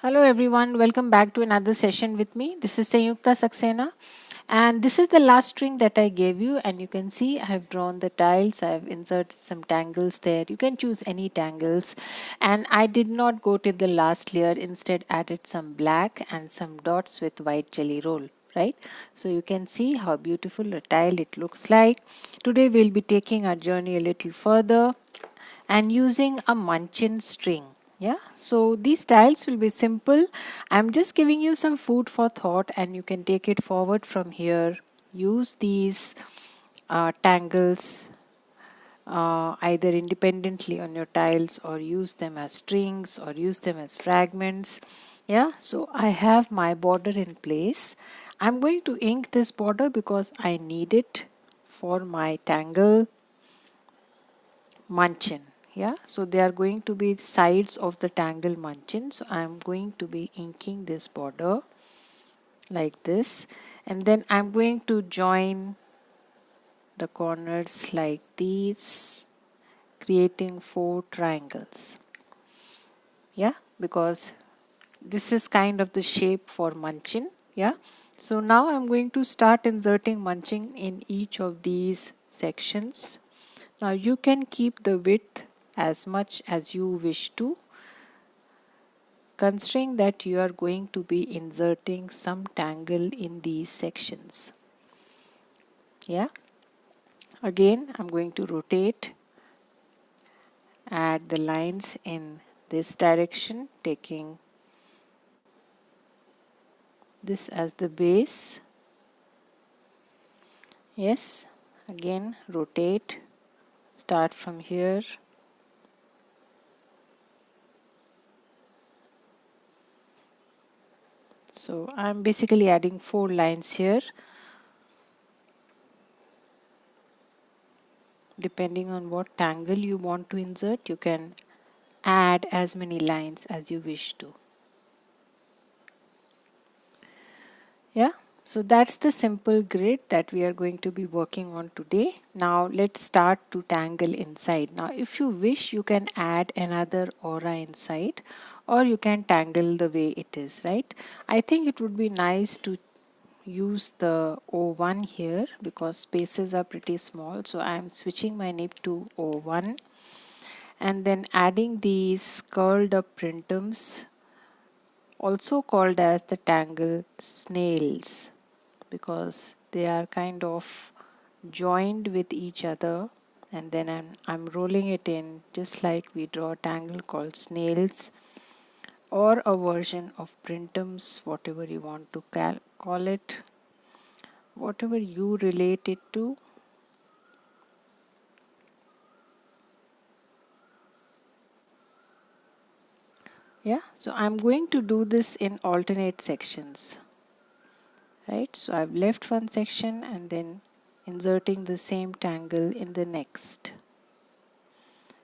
Hello everyone, welcome back to another session with me. This is Sanyukta Saxena, and this is the last string that I gave you, and you can see I have drawn the tiles. I have inserted some tangles there. You can choose any tangles, and I did not go to the last layer, instead added some black and some dots with white jelly roll, right? So you can see how beautiful a tile it looks like. Today we'll be taking our journey a little further and using a Munchin string. Yeah, so these styles will be simple. I'm just giving you some food for thought, and you can take it forward from here. Use these tangles either independently on your tiles, or use them as strings, or use them as fragments. Yeah, so I have my border in place. I'm going to ink this border because I need it for my tangle Munchin. Yeah, so they are going to be sides of the tangle Munchin. So I am going to be inking this border like this, and then I'm going to join the corners like these, creating 4 triangles. Yeah, because this is kind of the shape for Munchin. Yeah, so now I'm going to start inserting Munchin in each of these sections. Now you can keep the width as much as you wish to, considering that you are going to be inserting some tangle in these sections. Yeah, again I'm going to rotate, add the lines in this direction, taking this as the base. Yes, again rotate, start from here. So I'm basically adding 4 lines here. Depending on what tangle you want to insert, you can add as many lines as you wish to. Yeah, so that's the simple grid that we are going to be working on today. Now let's start to tangle inside. Now if you wish, you can add another aura inside, or you can tangle the way it is, right? I think it would be nice to use the O1 here because spaces are pretty small. So I'm switching my nib to O1, and then adding these curled up printums, also called as the tangle snails, because they are kind of joined with each other, and then I'm rolling it in just like we draw a tangle called snails, or a version of printums, whatever you want to call it, whatever you relate it to. Yeah, so I'm going to do this in alternate sections, right? So I've left one section and then inserting the same tangle in the next.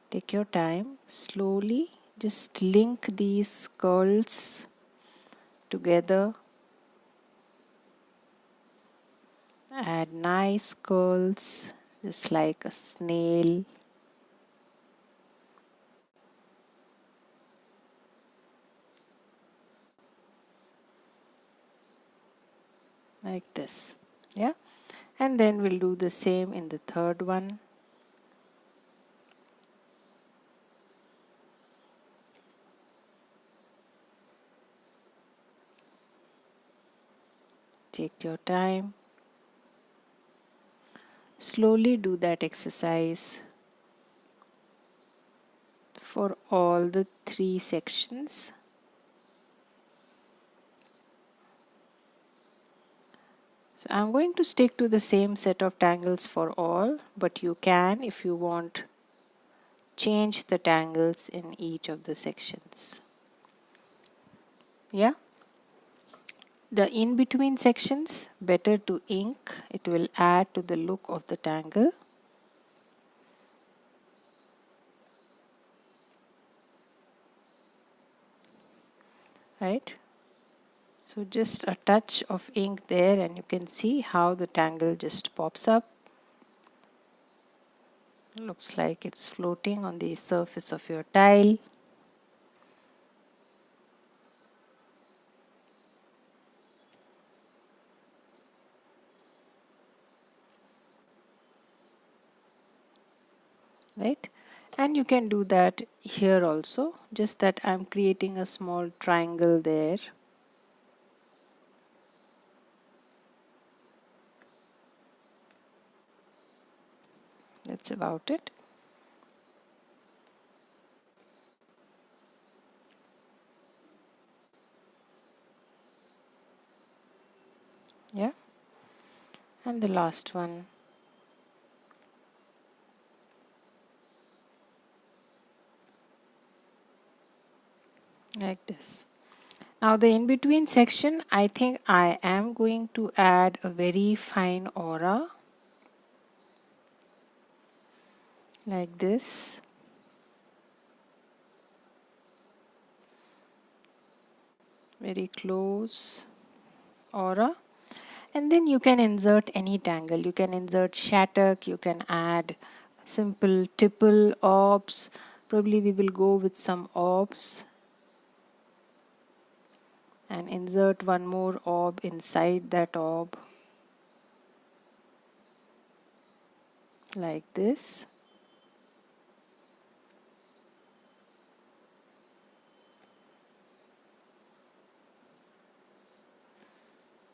Take your time, slowly just link these curls together, add nice curls just like a snail. Like this. Yeah, and then we'll do the same in the third one. Take your time, slowly do that exercise for all the 3 sections. So I'm going to stick to the same set of tangles for all, but you can, if you want, change the tangles in each of the sections. Yeah, the in between sections, better to ink, it will add to the look of the tangle. Right, so just a touch of ink there, and you can see how the tangle just pops up. Looks like it's floating on the surface of your tile. right? And you can do that here also, just that I'm creating a small triangle there. That's about it. Yeah, and the last one like this. Now the in between section, I think I am going to add a very fine aura like this. Very close aura. And then you can insert any tangle. You can insert shattuck, you can add simple tipple, orbs. Probably we will go with some orbs and insert one more orb inside that orb like this.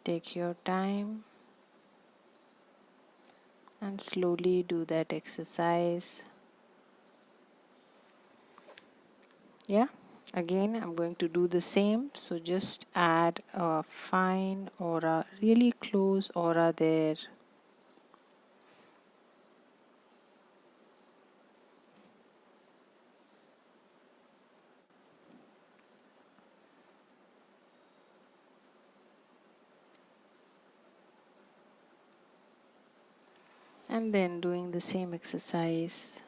Take your time and slowly do that exercise. Yeah, again I'm going to do the same, so just add a fine aura, really close aura there. And then doing the same exercise,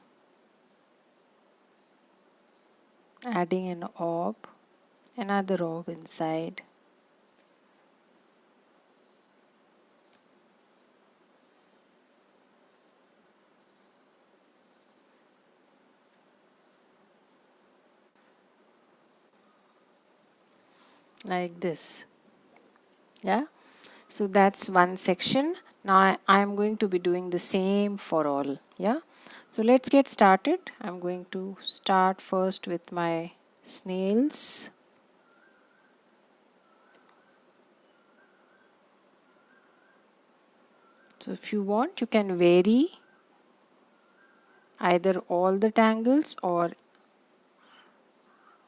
adding an orb, another orb inside. Like this. Yeah, so that's one section. Now I'm going to be doing the same for all. Yeah, so let's get started. I'm going to start first with my snails. So if you want, you can vary either all the tangles or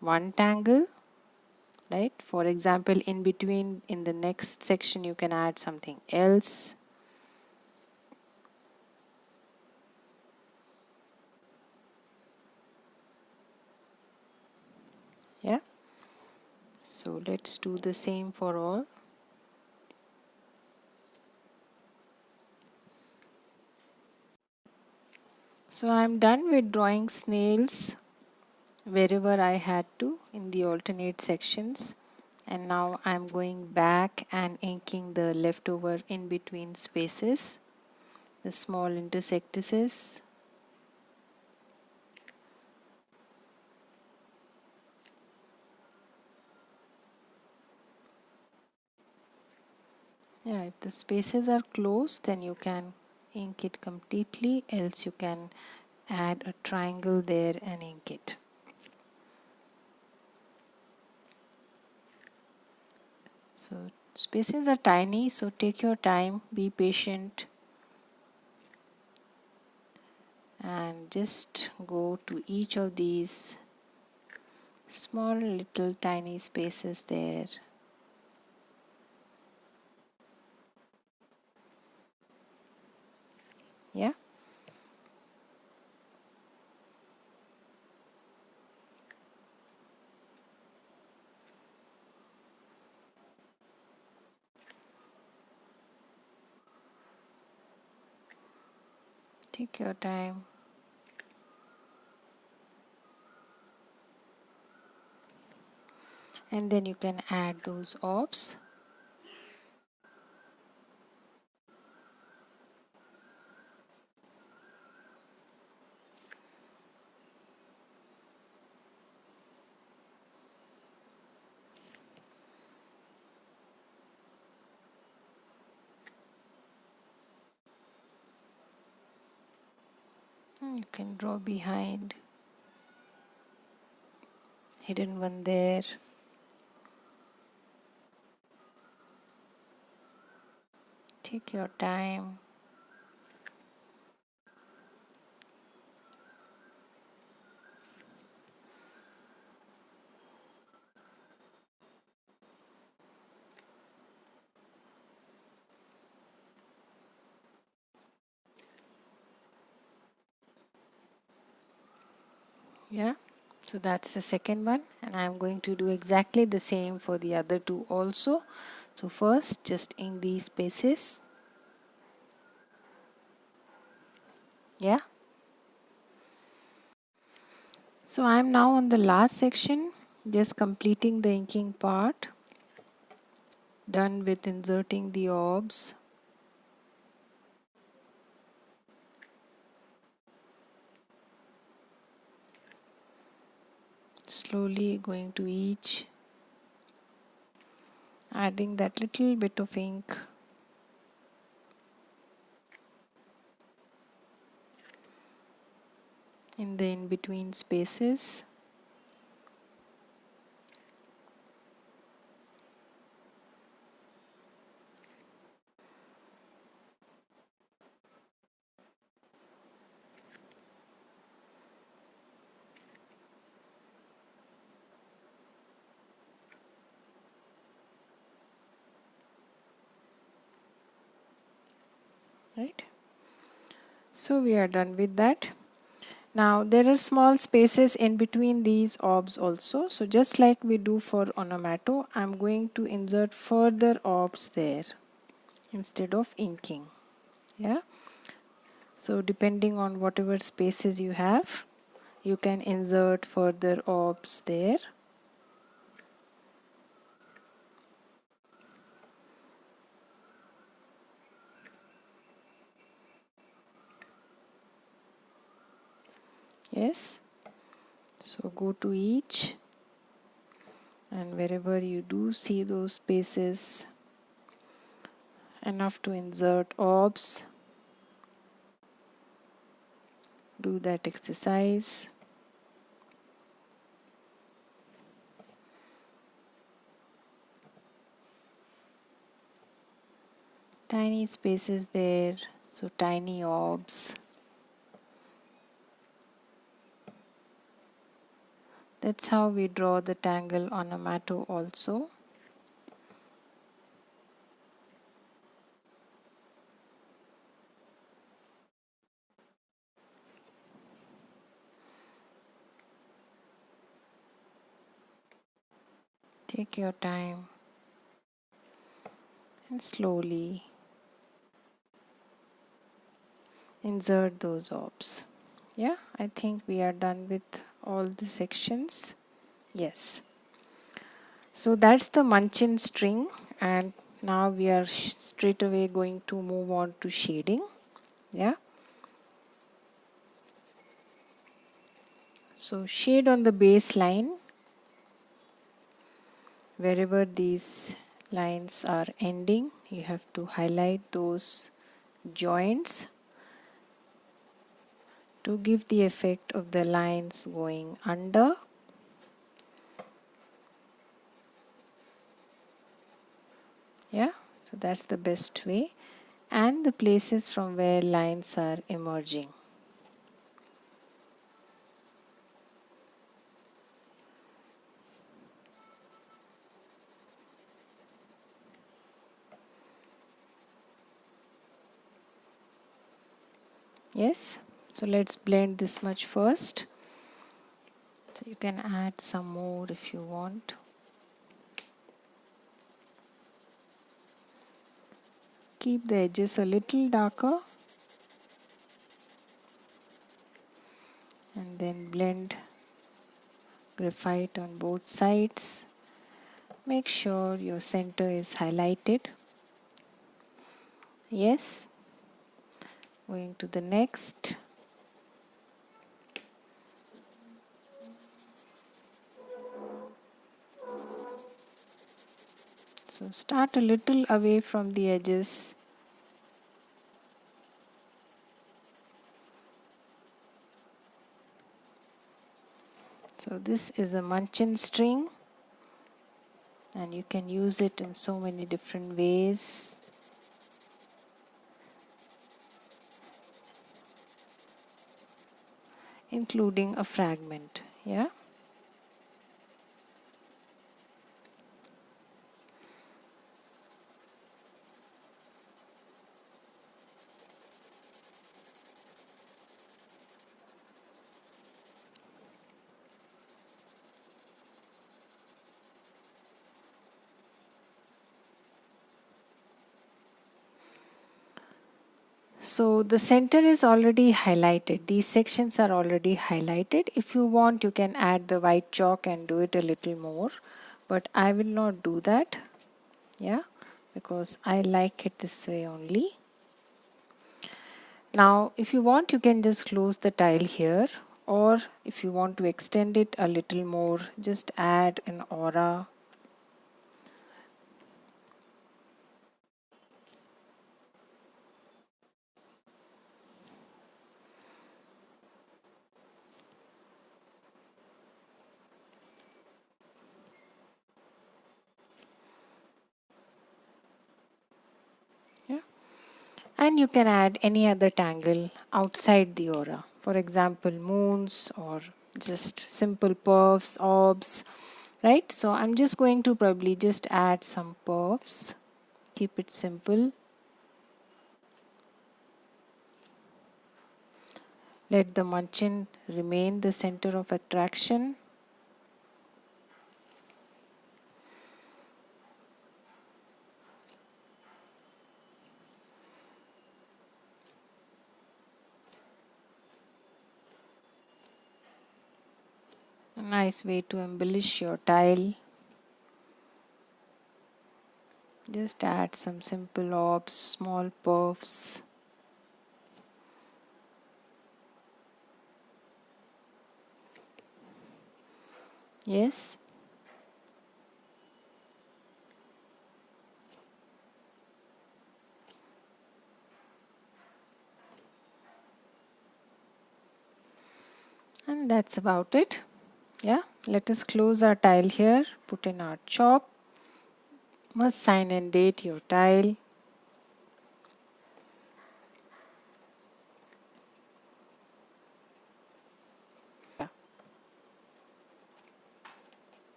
one tangle, right? For example, in between, in the next section, you can add something else. Yeah, so let's do the same for all. So I'm done with drawing snails wherever I had to in the alternate sections, and now I'm going back and inking the leftover in between spaces, the small intersectices. Yeah, if the spaces are closed, then you can ink it completely, else you can add a triangle there and ink it. So spaces are tiny, so take your time, be patient, and just go to each of these small little tiny spaces there. Yeah. Take your time. And then you can add those orbs. You can draw behind, hidden one there. Take your time. Yeah, so that's the second one, and I'm going to do exactly the same for the other two also. So first, just ink these spaces. Yeah. So I'm now on the last section, just completing the inking part. Done with inserting the orbs. Slowly going to each, adding that little bit of ink. In the in-between spaces. Right. So we are done with that. Now there are small spaces in between these orbs also. So just like we do for onomato, I'm going to insert further orbs there instead of inking. Yeah. So depending on whatever spaces you have, you can insert further orbs there. Yes. So go to each, and wherever you do see those spaces enough to insert orbs, do that exercise. Tiny spaces there, so tiny orbs. That's how we draw the tangle onomato also. Take your time and slowly insert those orbs. Yeah, I think we are done with all the sections. Yes. So that's the Munchin string, and now we are straight away going to move on to shading. Yeah. So shade on the base line. Wherever these lines are ending, you have to highlight those joints to give the effect of the lines going under. Yeah, so that's the best way. And the places from where lines are emerging. Yes, so let's blend this much first. So you can add some more if you want. Keep the edges a little darker and then blend graphite on both sides. Make sure your center is highlighted. Yes. Going to the next. So start a little away from the edges. So this is a Munchin string, and you can use it in so many different ways. Including a fragment, yeah. So the center is already highlighted. These sections are already highlighted. If you want, you can add the white chalk and do it a little more, but I will not do that, yeah, because I like it this way only. Now, if you want, you can just close the tile here, or if you want to extend it a little more, just add an aura. Yeah. And you can add any other tangle outside the aura. For example, moons or just simple puffs, orbs, right? So I'm just going to probably just add some puffs. Keep it simple. Let the Munchin remain the center of attraction. A nice way to embellish your tile. Just add some simple orbs, small puffs. Yes. And that's about it. Yeah. Let us close our tile here. Put in our chalk. Must sign and date your tile.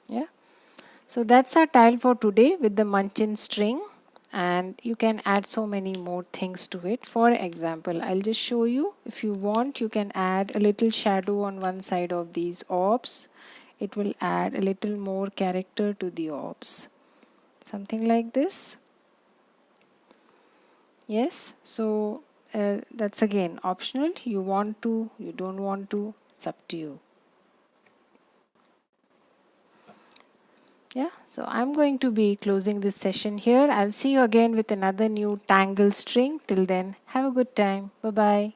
Yeah. So that's our tile for today with the Munchin string, and you can add so many more things to it. For example, I'll just show you. If you want, you can add a little shadow on one side of these orbs. It will add a little more character to the orbs. Something like this. Yes. So that's again optional. You want to, you don't want to, it's up to you. Yeah, so I'm going to be closing this session here. I'll see you again with another new tangle string. Till then, have a good time. Bye bye.